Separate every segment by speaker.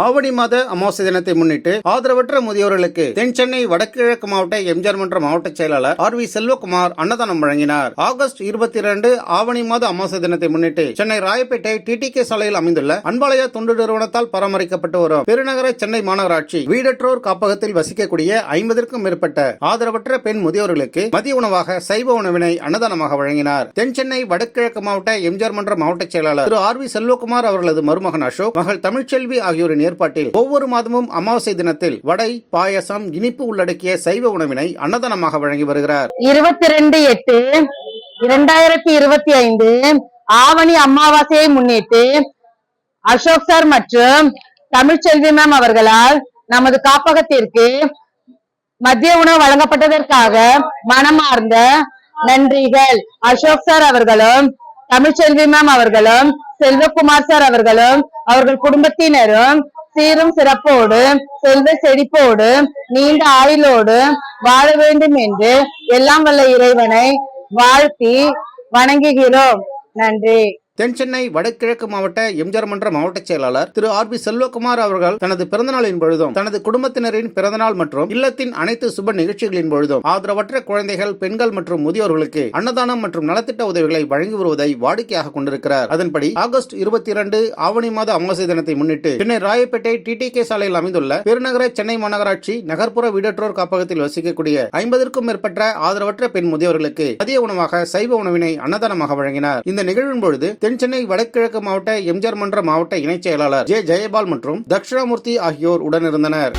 Speaker 1: ஆவணி மாத அமாவாசை தினத்தை முன்னிட்டு ஆதரவற்ற முதியோர்களுக்கு தென் சென்னை வடகிழக்கு மாவட்ட எம்ஜிஆர் மன்ற மாவட்ட செயலாளர் ஆர்.வி. செல்வகுமார் அன்னதானம் வழங்கினார். ஆகஸ்ட் 22 ஆவணி மாத அமாவாசை தினத்தை முன்னிட்டு சென்னை ராயப்பேட்டை டிடிகே சாலையில் அமைந்துள்ள அன்பாலயா தொண்டு நிறுவனத்தால் பராமரிக்கப்பட்டு வரும் பெருநகர சென்னை மாநகராட்சி வீடற்றோர் காப்பகத்தில் வசிக்கக்கூடிய 50க்கும் மேற்பட்ட ஆதரவற்ற பெண் முதியோர்களுக்கு மதிய உணவாக சைவ உணவினை அன்னதானமாக வழங்கினார். தென் சென்னை வடகிழக்கு மாவட்ட எம்ஜிஆர் மன்ற மாவட்ட செயலாளர் திரு ஆர்.வி. செல்வகுமார் அவர்களது மருமகன் அசோக், மகள் தமிழ்ச்செல்வி ஆகியோரின் ஏற்பாட்டில் ஒவ்வொரு மாதமும் அமாவாசை தினத்தில் வடை, பாயசம், இனிப்பு உள்ளடக்கிய சைவ உணவினை அன்னதானமாக வழங்கி வருகிறார்.
Speaker 2: 22/8/2025 ஆவணி அமாவாசையை முன்னிட்டு அசோக் சார் மற்றும் தமிழ்ச்செல்வி மேம் அவர்களால் நமது காப்பகத்திற்கு மதிய உணவு வழங்கப்பட்டதற்காக மனமார்ந்த நன்றிகள். அசோக் சார் அவர்களும் தமிழ்ச்செல்வி மேம் அவர்களும் செல்வகுமார் சார் அவர்களும் அவர்கள் குடும்பத்தினரும் சீரும் சிறப்போடு செல்வ செழிப்போடு நீண்ட ஆயுளோடு வாழ வேண்டும் என்று எல்லாம் வல்ல இறைவனை வாழ்த்தி வணங்குகிறோம். நன்றி.
Speaker 1: தென் சென்னை வடகிழக்கு மாவட்ட எம்ஜிஆர் மன்ற மாவட்ட செயலாளர் திரு ஆர்.வி. செல்வகுமார் அவர்கள் தனது பிறந்தநாளின் பொழுதும் தனது குடும்பத்தினரின் பிறந்தநாள் மற்றும் இல்லத்தின் அனைத்து சுப நிகழ்ச்சிகளின் பொழுதும் ஆதரவற்ற குழந்தைகள், பெண்கள் மற்றும் முதியோர்களுக்கு அன்னதானம் மற்றும் நலத்திட்ட உதவிகளை வழங்கி வருவதை வாடிக்கையாக கொண்டிருக்கிறார். அதன்படி ஆகஸ்ட் 22 ஆவணி மாத அமாவாசை தினத்தை முன்னிட்டு சென்னை ராயப்பேட்டை டிடிகே சாலையில் அமைந்துள்ள பெருநகர சென்னை மாநகராட்சி நகர்ப்புற வீடற்றோர் காப்பகத்தில் வசிக்கக்கூடிய 50க்கும் மேற்பட்ட ஆதரவற்ற பெண் முதியோர்களுக்கு மதிய உணவாக சைவ உணவினை அன்னதானமாக வழங்கினார். இந்த நிகழ்வின் பொழுது தென் சென்னை வடகிழக்கு மாவட்ட எம்ஜிஆர் மன்ற மாவட்ட இணைச் செயலாளர் ஜே. ஜெயபால் மற்றும் தட்சிணாமூர்த்தி ஆகியோர் உடனிருந்தனர்.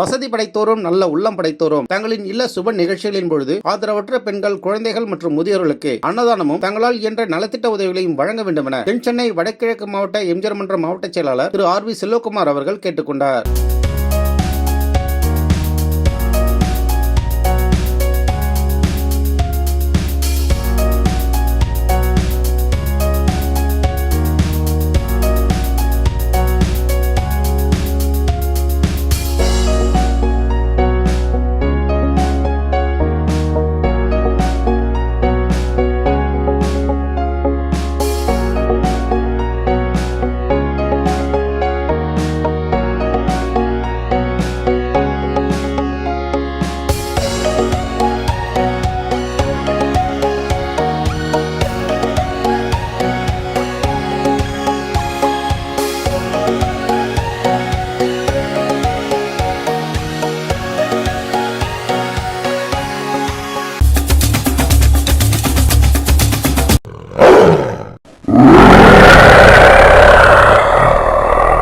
Speaker 1: வசதி படைத்தோரும் நல்ல உள்ளம் படைத்தோரும் தங்களின் இல்ல சுப நிகழ்ச்சிகளின் பொழுது ஆதரவற்ற பெண்கள், குழந்தைகள் மற்றும் முதியோர்களுக்கு அன்னதானமும் தங்களால் இயன்ற நலத்திட்ட உதவிகளையும் வழங்க வேண்டும் என தென் சென்னை வடகிழக்கு மாவட்ட எம்ஜிஆர் மன்ற மாவட்ட செயலாளர் திரு ஆர்.வி. செல்வகுமார் அவர்கள் கேட்டுக்கொண்டார்.
Speaker 3: you